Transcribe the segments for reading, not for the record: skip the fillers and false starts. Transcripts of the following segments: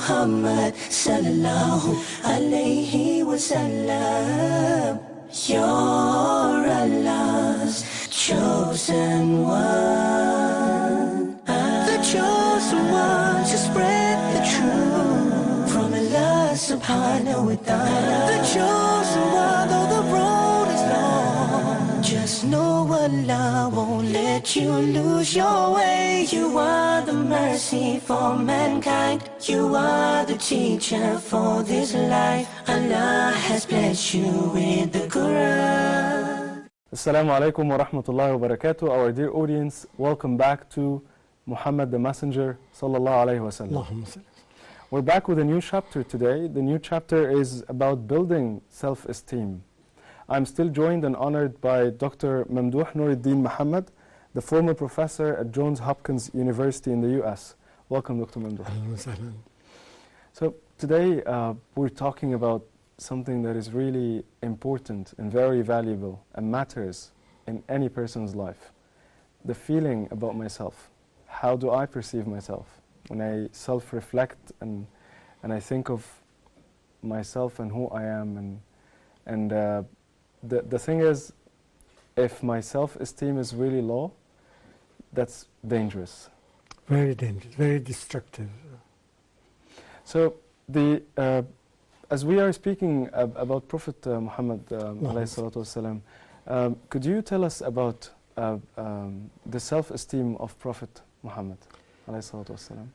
Muhammad sallallahu alayhi wa sallam. You're Allah's chosen one, the chosen one to spread the truth from Allah subhanahu wa ta'ala. The chosen one, though the road is long, just know Allah won't let you lose your way. You are the mercy for mankind. You are the teacher for this life. Allah has blessed you with the Quran. Assalamu alaikum wa rahmatullahi wa barakatuh. Our dear audience, welcome back to Muhammad the Messenger sallallahu alayhi wa sallam. We're back with a new chapter today. The new chapter is about building self-esteem. I'm still joined and honored by Dr. Mamdouh Muhammad, the former professor at Johns Hopkins University in the US. Welcome, Dr. Mamdouh. So today we're talking about something that is really important and very valuable and matters in any person's life. The feeling about myself. How do I perceive myself? When I self-reflect and I think of myself and who I am, and the thing is, if my self-esteem is really low, that's dangerous. Very dangerous, very destructive. So as we are speaking about Prophet Muhammad ﷺ, could you tell us about the self-esteem of Prophet Muhammad ﷺ?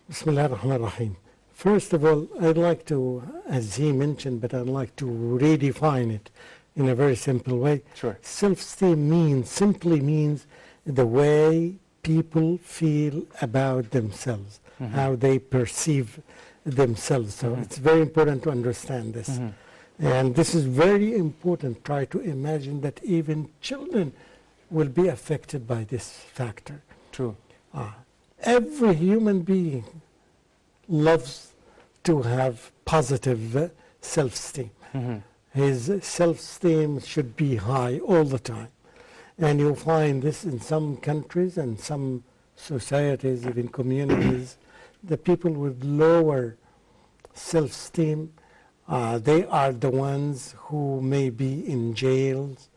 Bismillah ar-Rahman ar-Rahim. First of all, I'd like to, as he mentioned, but I'd like to redefine it in a very simple way. Sure. Self-esteem simply means the way people feel about themselves, how they perceive themselves. So it's very important to understand this. And this is very important. Try to imagine that even children will be affected by this factor. True. Every human being loves to have positive self-esteem. His self-esteem should be high all the time. And you'll find this in some countries and some societies, even communities, the people with lower self-esteem, they are the ones who may be in jails,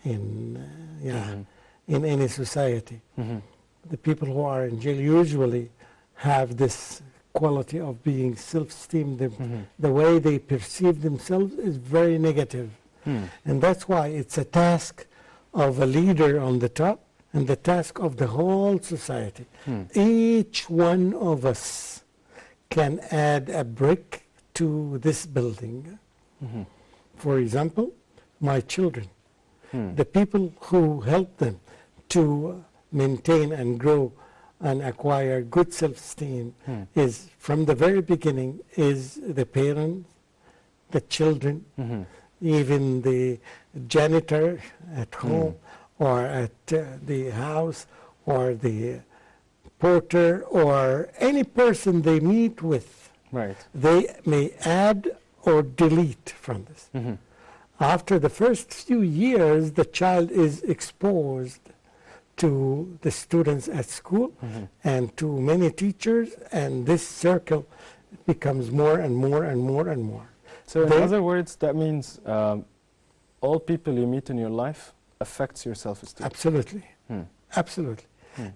in any society. The people who are in jail usually have this quality of being self-esteem. The way they perceive themselves is very negative. And that's why it's a task of a leader on the top and the task of the whole society. Each one of us can add a brick to this building. For example, my children, the people who help them to maintain and grow and acquire good self-esteem is, from the very beginning, is the parents, the children, even the janitor at home or at the house, or the porter, or any person they meet with. Right. They may add or delete from this. After the first few years, the child is exposed to the students at school and to many teachers, and this circle becomes more and more and more and more. So in other words, that means all people you meet in your life affects your self-esteem. Absolutely. Absolutely.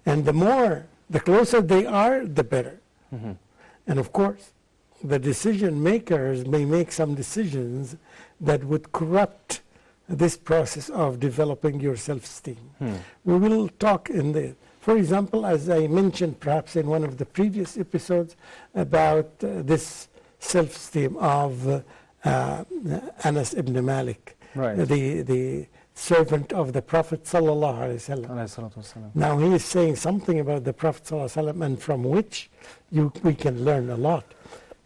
And the closer they are, the better. And of course, the decision makers may make some decisions that would corrupt this process of developing your self-esteem. We will talk for example, as I mentioned perhaps in one of the previous episodes, about this self-esteem of Anas ibn Malik, the servant of the Prophet sallallahu alaihi wasallam. Now he is saying something about the Prophet sallallahu alaihi wasallam, and from which we can learn a lot.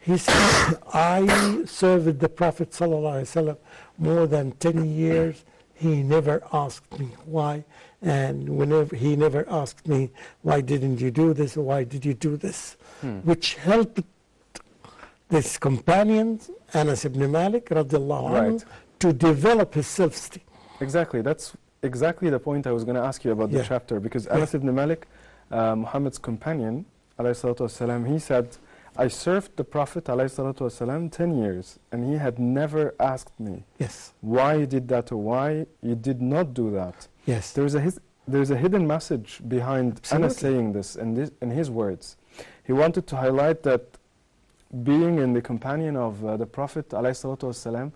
He said, I served the Prophet sallallahu alaihi wasallam more than 10 years. He never asked me why, and he never asked me, why didn't you do this, or why did you do this? Which helped this companion, Anas ibn Malik, radiallahu anhu, to develop his self-esteem. Exactly. That's exactly the point I was going to ask you about the chapter, because Anas ibn Malik, Muhammad's companion, alayhi salatu wasalam, he said, I served the Prophet ﷺ 10 years, and he had never asked me Yes. why you did that or why you did not do that. Yes. There's a hidden message behind Anas saying this in his words. He wanted to highlight that being in the companion of the Prophet ﷺ,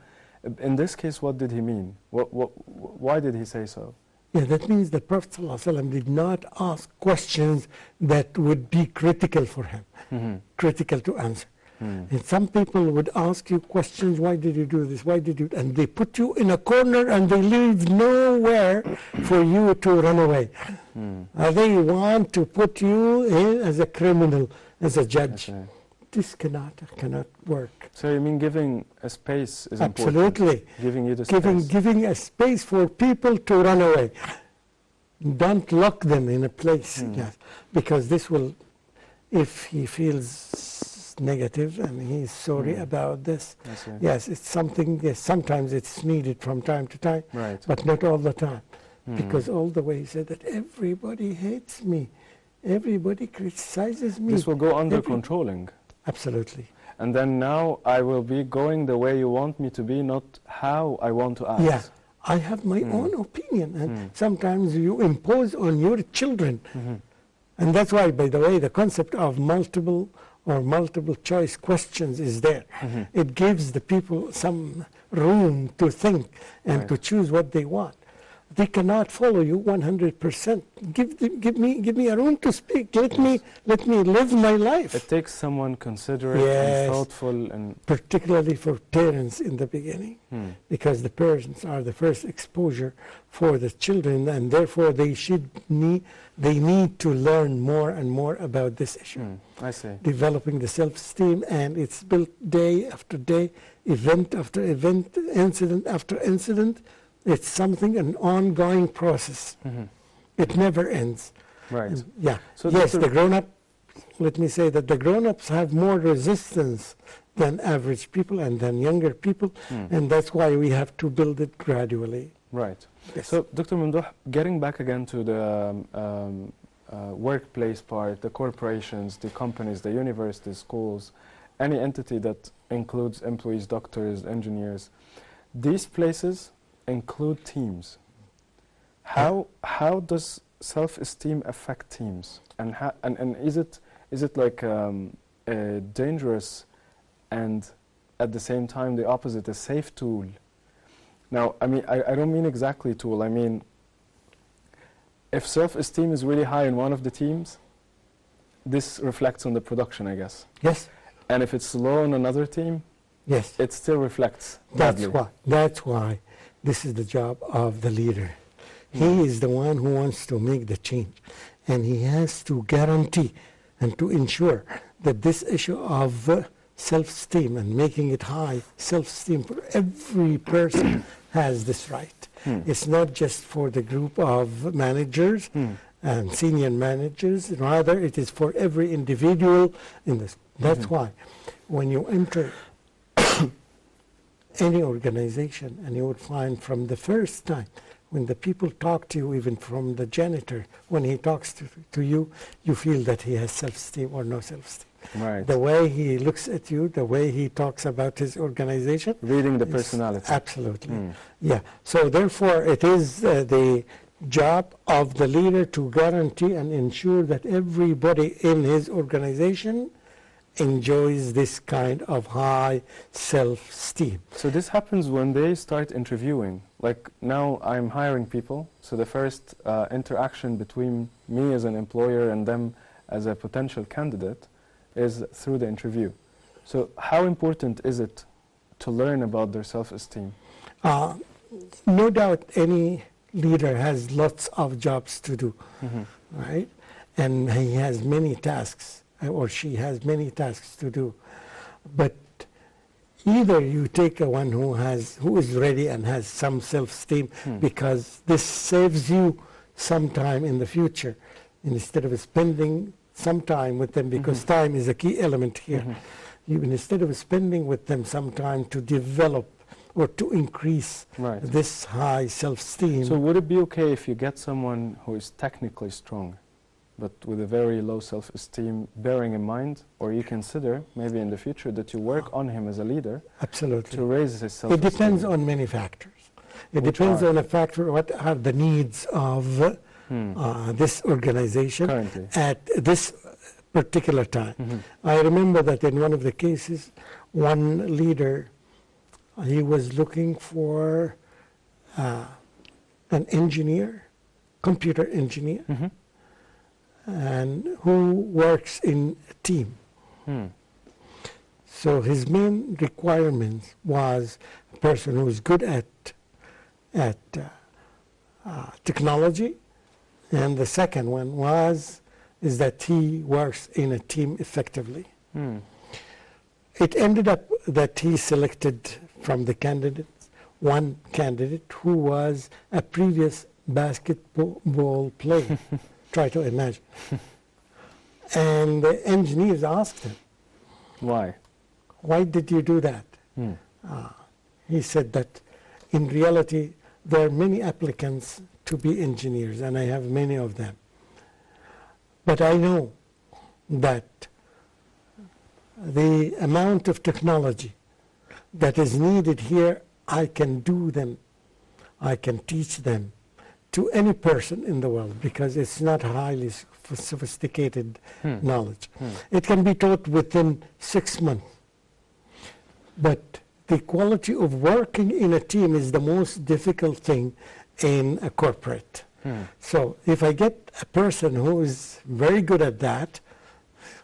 in this case, what did he mean? Why did he say so? Yeah, that means the Prophet ﷺ did not ask questions that would be critical for him, critical to answer. And some people would ask you questions, why did you do this, why did you, and they put you in a corner and they leave nowhere for you to run away. They want to put you in as a criminal, as a judge. Okay. This cannot work. So you mean giving a space is Absolutely. important? Giving you the space. Giving a space for people to run away. Don't lock them in a place, yes, because this will, if he feels negative and he's sorry about this, yes, it's something, yes, sometimes it's needed from time to time, right, but not all the time. Because all the way he said that everybody hates me, everybody criticizes me. This will go under controlling. Absolutely. And then now I will be going the way you want me to be, not how I want to act. Yeah, I have my own opinion, and sometimes you impose on your children. And that's why, by the way, the concept of multiple choice questions is there. It gives the people some room to think and to choose what they want. They cannot follow you 100%. Give me a room to speak. Let me live my life. It takes someone considerate and thoughtful, and particularly for parents in the beginning, because the parents are the first exposure for the children, and therefore they need to learn more and more about this issue. I see. Developing the self-esteem, and it's built day after day, event after event, incident after incident. It's something, an ongoing process. It never ends. Right. And yeah. So yes, the grown-up, let me say that the grown-ups have more resistance than average people and than younger people, and that's why we have to build it gradually. Right. Yes. So, Dr. Mamdouh, getting back again to the workplace part, the corporations, the companies, the universities, schools, any entity that includes employees, doctors, engineers, these places include teams. How does self-esteem affect teams, and is it like a dangerous and at the same time the opposite, a safe tool? Now, I mean, I don't mean exactly tool. I mean, if self-esteem is really high in one of the teams, this reflects on the production, I guess. Yes. And if it's low on another team, yes, it still reflects badly. That's why this is the job of the leader. He is the one who wants to make the change, and he has to guarantee and to ensure that this issue of self-esteem and making it high self-esteem for every person has this right. It's not just for the group of managers and senior managers, rather it is for every individual in this. That's why when you enter any organization, and you would find from the first time when the people talk to you, even from the janitor, when he talks to you, you feel that he has self-esteem or no self-esteem. Right. The way he looks at you, the way he talks about his organization. Reading the personality. Absolutely. Yeah. So therefore, it is the job of the leader to guarantee and ensure that everybody in his organization enjoys this kind of high self-esteem. So this happens when they start interviewing. Like now I'm hiring people, so the first interaction between me as an employer and them as a potential candidate is through the interview. So how important is it to learn about their self-esteem? No doubt any leader has lots of jobs to do, right? And he has many tasks, or she has many tasks to do. But either you take a one who is ready and has some self-esteem, because this saves you some time in the future, instead of spending some time with them, because time is a key element here. Instead of spending with them some time to develop or to increase this high self-esteem. So would it be okay if you get someone who is technically strong? but with a very low self-esteem, bearing in mind, or you consider maybe in the future that you work on him as a leader. Absolutely. To raise his self-esteem. It depends on many factors. It depends on a factor, what are the needs of this organization currently at this particular time. I remember that in one of the cases, one leader, he was looking for an engineer, computer engineer, and who works in a team. So his main requirement was a person who is good at technology, and the second one is that he works in a team effectively. It ended up that he selected from the candidates one candidate who was a previous basketball player. Try to imagine. And the engineers asked him, why did you do that? He said that in reality there are many applicants to be engineers, and I have many of them. But I know that the amount of technology that is needed here, I can do them, I can teach them to any person in the world, because it's not highly sophisticated knowledge. It can be taught within 6 months. But the quality of working in a team is the most difficult thing in a corporate. So if I get a person who is very good at that,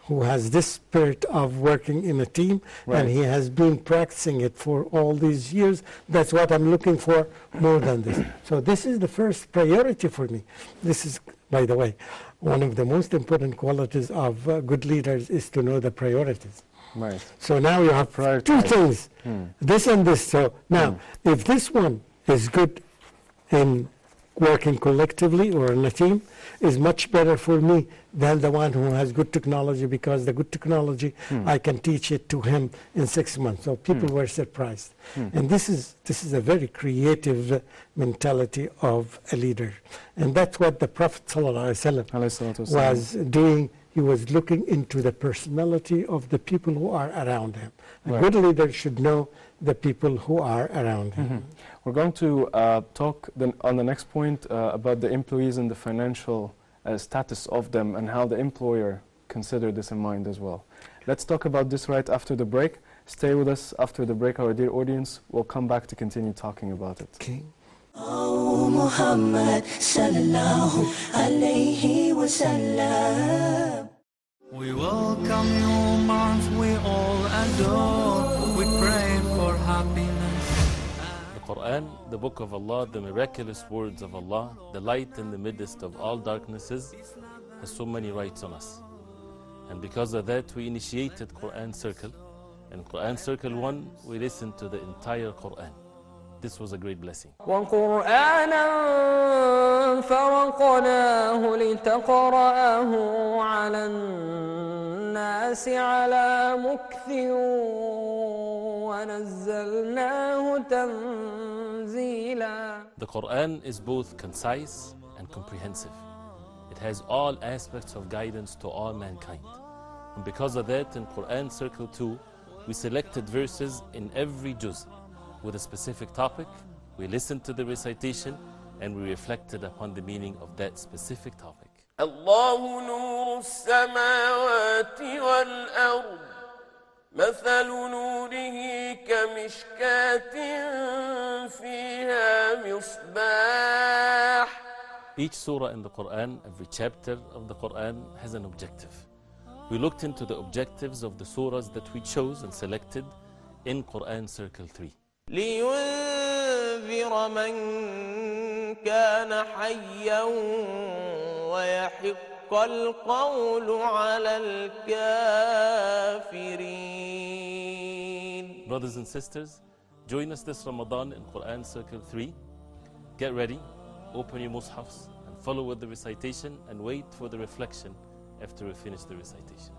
who has this spirit of working in a team, and he has been practicing it for all these years, that's what I'm looking for more than this. So this is the first priority for me. This is, by the way, one of the most important qualities of good leaders is to know the priorities. So now you have two things, this and this. So now, if this one is good in working collectively or in a team, is much better for me than the one who has good technology, because the good technology, I can teach it to him in 6 months. So people were surprised. And this is a very creative mentality of a leader. And that's what the Prophet ﷺ was doing. He was looking into the personality of the people who are around him. A good leader should know the people who are around him. We're going to talk on the next point about the employees and the financial status of them, and how the employer consider this in mind as well. Let's talk about this right after the break. Stay with us after the break, our dear audience. We'll come back to continue talking about it. Okay. Oh, Muhammad sallallahu alayhi wa sallam. We welcome you, month we all adore. We pray for happiness. The Quran, the book of Allah, the miraculous words of Allah, the light in the midst of all darknesses, has so many rights on us. And because of that, we initiated Quran Circle. In Quran Circle 1, we listened to the entire Quran. This was a great blessing. وقرآنا فرقناه لتقرأه على الناس على مكث ونزلناه تنزيلا. The Quran is both concise and comprehensive. It has all aspects of guidance to all mankind. And because of that, in Quran Circle 2, we selected verses in every juz with a specific topic. We listened to the recitation and we reflected upon the meaning of that specific topic. الله نور السماوات والأرض مثل نوره كمشكاة فيها مصباح. Each surah in the Quran, every chapter of the Quran has an objective. We looked into the objectives of the surahs that we chose and selected in Quran Circle 3. لينذر من كان حيا ويحق القول على الكافرين. Brothers and sisters, join us this Ramadan in Quran Circle 3. Get ready, open your mushafs and follow with the recitation, and wait for the reflection after we finish the recitation.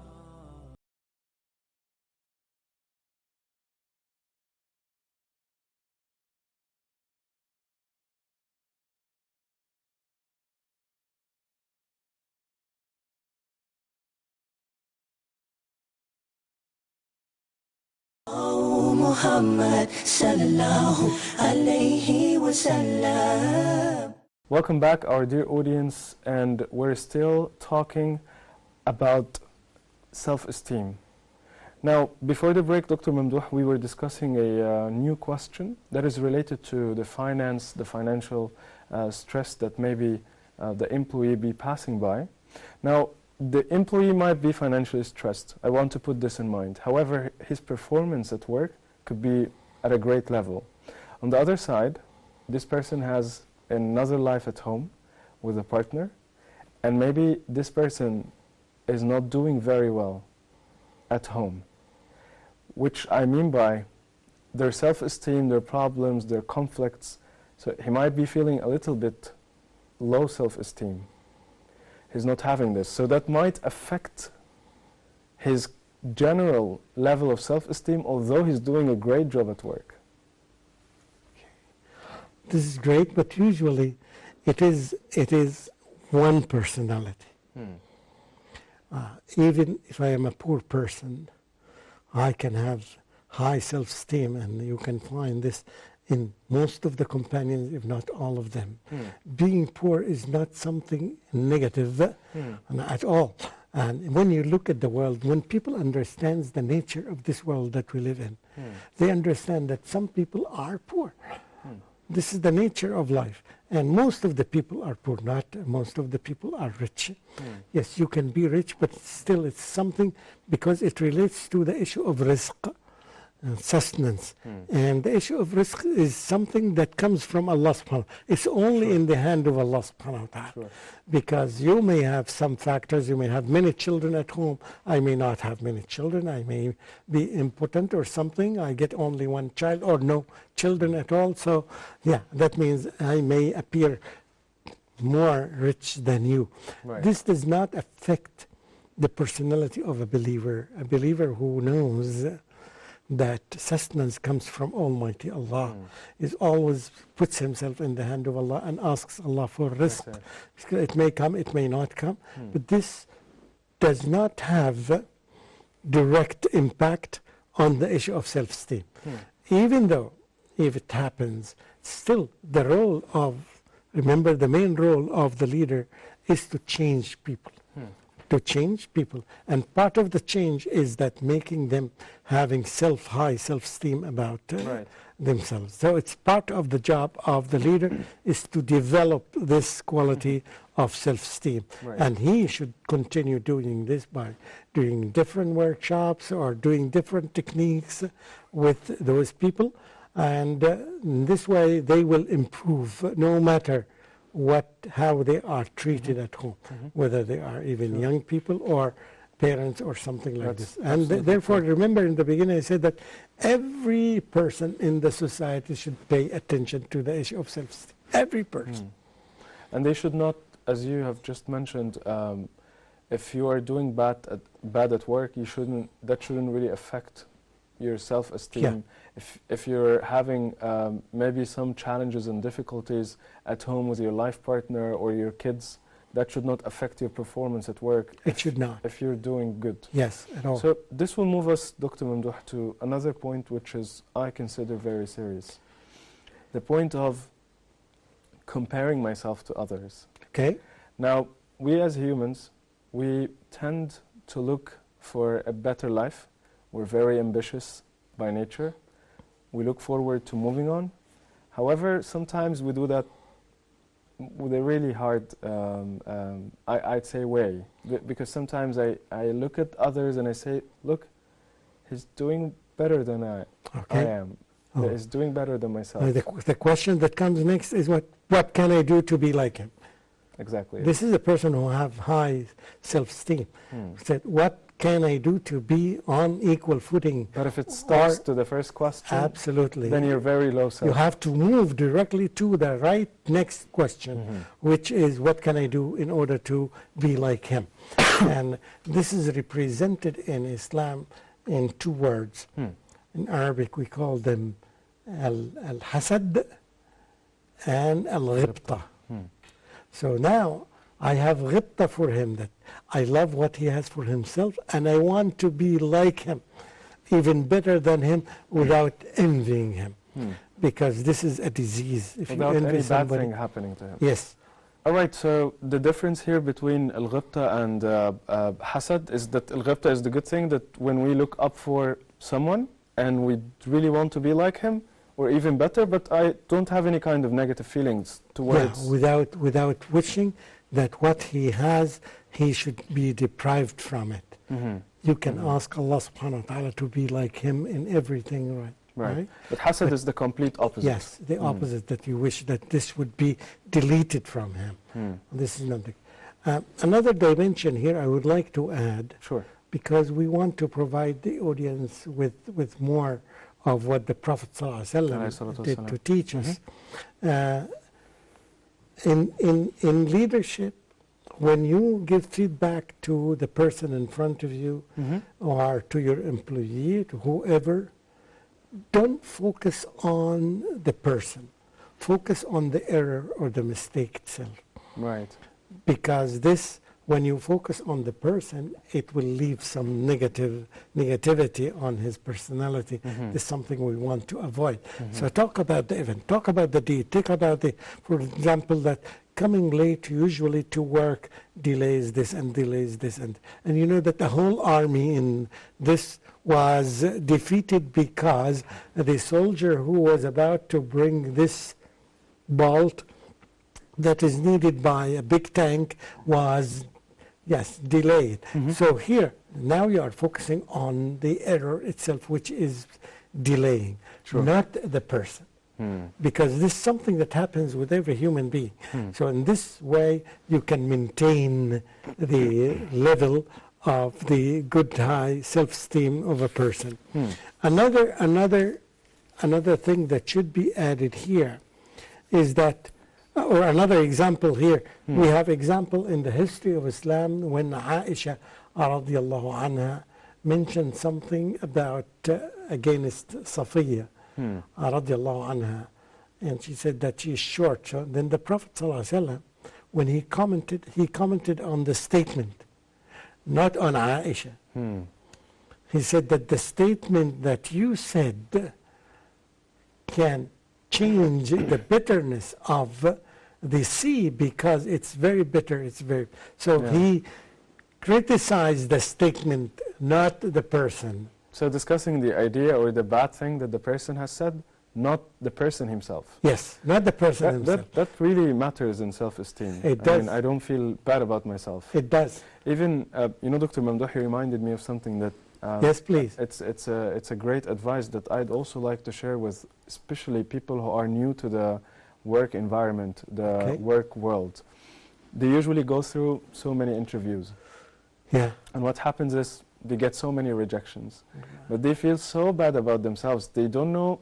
Muhammad sallallahu alayhi wa sallam. Welcome back, our dear audience, and we're still talking about self-esteem. Now, before the break, Dr. Mamdouh, we were discussing a new question that is related to the financial stress that maybe the employee be passing by. Now, the employee might be financially stressed. I want to put this in mind. However, his performance at work could be at a great level. On the other side, this person has another life at home with a partner, and maybe this person is not doing very well at home, which I mean by their self-esteem, their problems, their conflicts. So he might be feeling a little bit low self-esteem. He's not having this. So that might affect his general level of self-esteem, although he's doing a great job at work. This is great, but usually it is one personality. Even if I am a poor person, I can have high self-esteem, and you can find this in most of the companions, if not all of them. Being poor is not something negative at all. And when you look at the world, when people understand the nature of this world that we live in, they understand that some people are poor. This is the nature of life. And most of the people are poor, not most of the people are rich. Yes, you can be rich, but still it's something, because it relates to the issue of rizq, sustenance. And the issue of rizq is something that comes from Allah subhanahu wa ta'ala. It's only in the hand of Allah subhanahu wa ta'ala. Because you may have some factors, you may have many children at home, I may not have many children, I may be impotent or something, I get only one child or no children at all. So yeah, that means I may appear more rich than you. This does not affect the personality of a believer who knows that sustenance comes from Almighty Allah, is always puts himself in the hand of Allah and asks Allah for rizq. It may come, it may not come, but this does not have direct impact on the issue of self-esteem. Even though, if it happens, still the role of, remember the main role of the leader is to change people. To change people, and part of the change is that making them having high self-esteem about themselves. So it's part of the job of the leader is to develop this quality of self-esteem, and he should continue doing this by doing different workshops or doing different techniques with those people, and in this way they will improve no matter how they are treated at home, whether they are even young people or parents or something like this. And therefore, remember in the beginning I said that every person in the society should pay attention to the issue of self-esteem. Every person. And they should not, as you have just mentioned, if you are doing bad at work, that shouldn't really affect your self-esteem. If you're having maybe some challenges and difficulties at home with your life partner or your kids, that should not affect your performance at work. It should not. If you're doing good. Yes, at all. So this will move us, Dr. Mamdouh, to another point which is, I consider, very serious. The point of comparing myself to others. Okay. Now, we as humans, we tend to look for a better life. We're very ambitious by nature. We look forward to moving on. However, sometimes we do that with a really hard, I'd say, way. Because sometimes I look at others and I say, look, he's doing better than I am. He's doing better than myself. The question that comes next is, what can I do to be like him? Exactly. This is a person who have high self-esteem. Said, what can I do to be on equal footing? But if it starts to the first question, absolutely, then you're very low self. You have to move directly to the right next question, which is, what can I do in order to be like him? And this is represented in Islam in two words. In Arabic, we call them al-hasad and al-ghibta. So now I have ghibta for him, that I love what he has for himself and I want to be like him. even better than him without envying him. Because this is a disease. If Without you envy any bad somebody, thing happening to him. yes, All right, so the difference here between al-ghibta and hasad is that al-ghibta is the good thing, that when we look up for someone and we really want to be like him, or even better, but I don't have any kind of negative feelings towards... without wishing that what he has, he should be deprived from it. You can ask Allah subhanahu wa ta'ala to be like him in everything, right? But hasad is the complete opposite. Yes, the opposite, that you wish that this would be deleted from him. This is nothing. Another dimension here I would like to add, Sure. because we want to provide the audience with more of what the Prophet ﷺ did to teach us. In leadership, when you give feedback to the person in front of you or to your employee, to whoever, don't focus on the person. Focus on the error or the mistake itself. Right. Because this, when you focus on the person, it will leave some negativity on his personality. This is something we want to avoid. So talk about the event, talk about the deed, talk about the, for example, that coming late usually to work delays this and delays this. And you know that the whole army in this was defeated because the soldier who was about to bring this bolt that is needed by a big tank was, yes, delayed. So here, now you are focusing on the error itself, which is delaying, not the person. Because this is something that happens with every human being. So in this way, you can maintain the level of the good high self-esteem of a person. Another thing that should be added here is that, or another example here, we have example in the history of Islam when Aisha radiallahu anha mentioned something about against Safiya radiallahu anha, and she said that she is short. So then the Prophet ﷺ, when he commented on the statement, not on Aisha. He said that the statement that you said can change the bitterness of the sea because it's very bitter. He criticized the statement, not the person. So discussing the idea or the bad thing that the person has said, not the person himself. Yes, not the person himself. That really matters in self-esteem. It does. I mean, I don't feel bad about myself. It does. Even, you know, Dr. Mamdouh, he reminded me of something that... yes, please. It's a great advice that I'd also like to share with especially people who are new to the work environment, the work world. They usually go through so many interviews. Yeah. And what happens is they get so many rejections. But they feel so bad about themselves. They don't know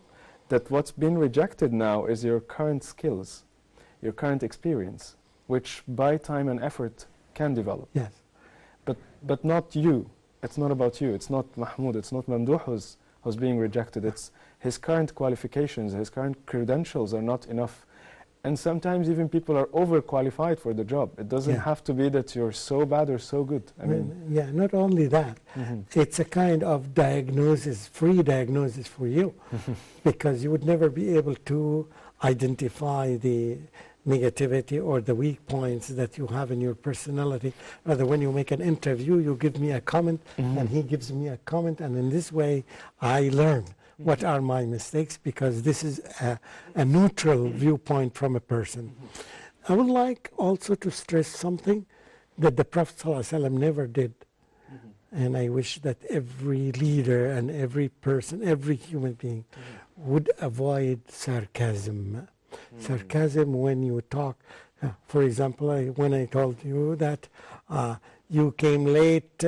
that what's been rejected now is your current skills, your current experience, which by time and effort can develop. Yes. But not you. It's not about you. It's not Mahmoud. It's not Mamdouh who's being rejected. It's his current qualifications, his current credentials are not enough. And sometimes even people are overqualified for the job. It doesn't have to be that you're so bad or so good. I mean, yeah, not only that, it's a kind of diagnosis, free diagnosis for you, because you would never be able to identify the negativity or the weak points that you have in your personality. Rather, when you make an interview, you give me a comment, and he gives me a comment, and in this way, I learn what are my mistakes, because this is a neutral viewpoint from a person. I would like also to stress something that the Prophet ﷺ never did. And I wish that every leader and every person, every human being would avoid sarcasm. Sarcasm when you talk. For example, when I told you that you came late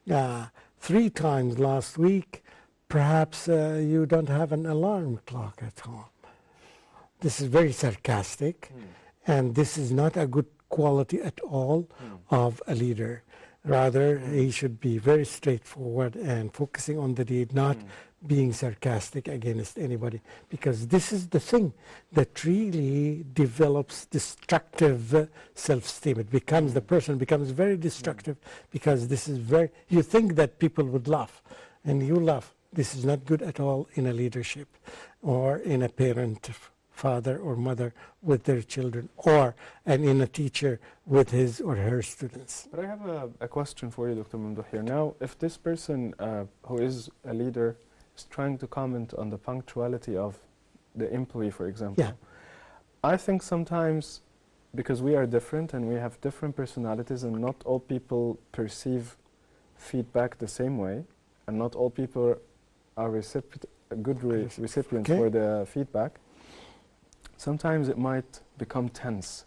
3 times last week, perhaps you don't have an alarm clock at home. This is very sarcastic, and this is not a good quality at all of a leader. Rather, he should be very straightforward and focusing on the deed, not being sarcastic against anybody, because this is the thing that really develops destructive self-esteem. It becomes, the person becomes very destructive, because this is very, you think that people would laugh, and you laugh. This is not good at all in a leadership or in a parent, father or mother with their children, and in a teacher with his or her students. But I have a question for you, Dr. Mamdouh, here. Now, if this person who is a leader is trying to comment on the punctuality of the employee, for example, I think sometimes, because we are different and we have different personalities and not all people perceive feedback the same way, and not all people are good recipients for the feedback, sometimes it might become tense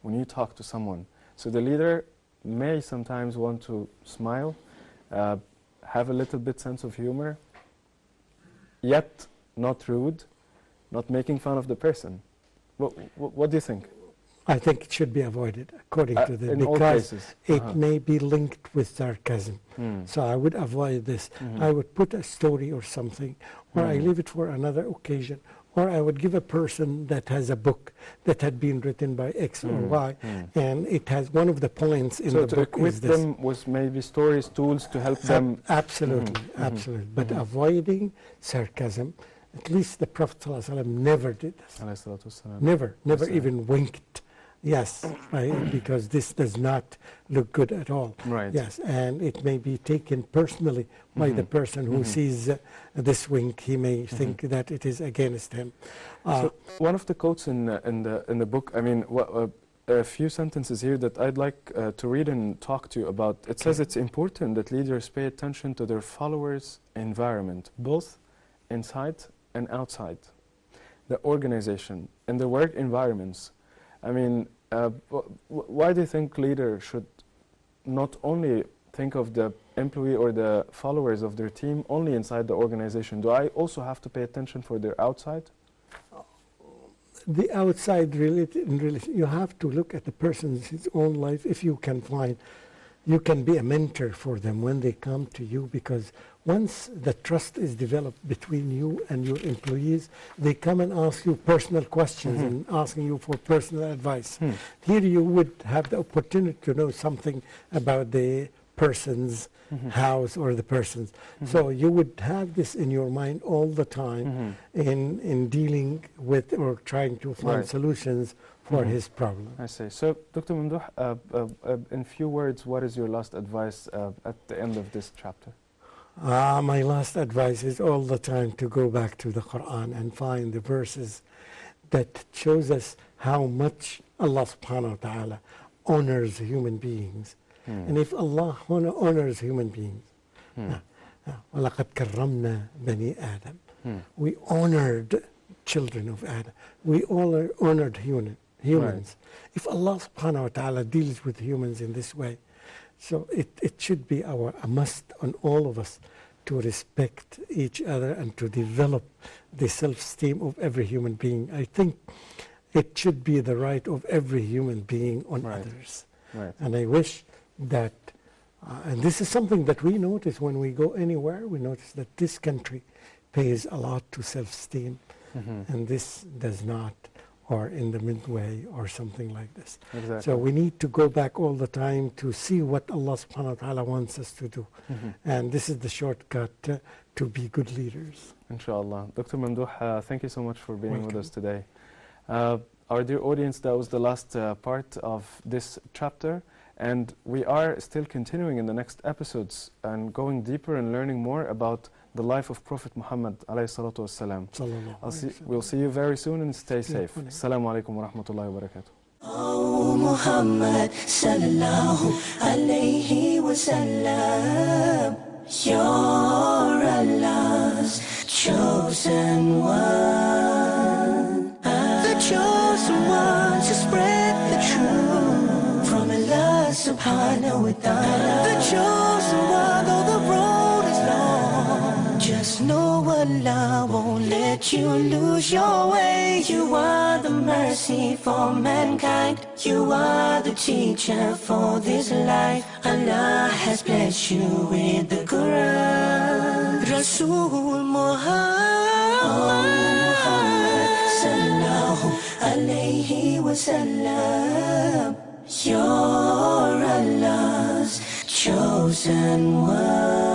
when you talk to someone. So the leader may sometimes want to smile, have a little bit sense of humor, yet not rude, not making fun of the person. What do you think? I think it should be avoided, according to the, in all because cases. it may be linked with sarcasm. So I would avoid this. I would put a story or something, or I leave it for another occasion, or I would give a person that has a book that had been written by X or Y, and it has one of the points in the book is this. them with maybe stories, tools to help them. Absolutely, absolutely. But avoiding sarcasm, at least the Prophet ﷺ never did this. Never even winked. Yes, because this does not look good at all. Right. Yes, and it may be taken personally by the person who sees this wink. He may think that it is against him. So one of the quotes in the book, I mean, a few sentences here that I'd like to read and talk to you about. It says it's important that leaders pay attention to their followers' environment, both inside and outside the organization and the work environments. I mean, why do you think leaders should not only think of the employee or the followers of their team only inside the organization? Do I also have to pay attention for their outside? The outside, you have to look at the person's own life. If you can find, you can be a mentor for them when they come to you, because once the trust is developed between you and your employees, they come and ask you personal questions and asking you for personal advice. Here you would have the opportunity to know something about the person's house or the person's. So you would have this in your mind all the time in dealing with or trying to find solutions for his problem. I see. So, Dr. Mamdouh, in few words, what is your last advice at the end of this chapter? My last advice is all the time to go back to the Quran and find the verses that shows us how much Allah subhanahu wa ta'ala honors human beings. And if Allah honors human beings, وَلَقَدْ كَرَّمْنَا بَنِي آدَمَ, we honored children of Adam. We honored humans. If Allah subhanahu wa ta'ala deals with humans in this way, so it should be a must on all of us to respect each other and to develop the self-esteem of every human being. I think it should be the right of every human being on others. And I wish that, and this is something that we notice when we go anywhere, we notice that this country pays a lot to self-esteem, and this does not, or in the midway or something like this. Exactly. So we need to go back all the time to see what Allah subhanahu wa ta'ala wants us to do. And this is the shortcut to be good leaders. Inshallah. Dr. Mamdouh, thank you so much for being with us today. Our dear audience, that was the last part of this chapter. And we are still continuing in the next episodes and going deeper and learning more about the life of Prophet Muhammad alayhi salatu wassalam. We'll see you very soon and stay safe. Assalamu alaikum wa rahmatullahi wa barakatuh. Oh Muhammad sallallahu alayhi wa sallam, you're Allah's chosen one, the chosen one to spread the truth from Allah subhanahu wa ta'ala. The chosen one, though the road is long, just know Allah won't let you lose your way. You are the mercy for mankind. You are the teacher for this life. Allah has blessed you with the Quran. Rasul Muhammad sallallahu alayhi wa sallam, you're Allah's chosen one.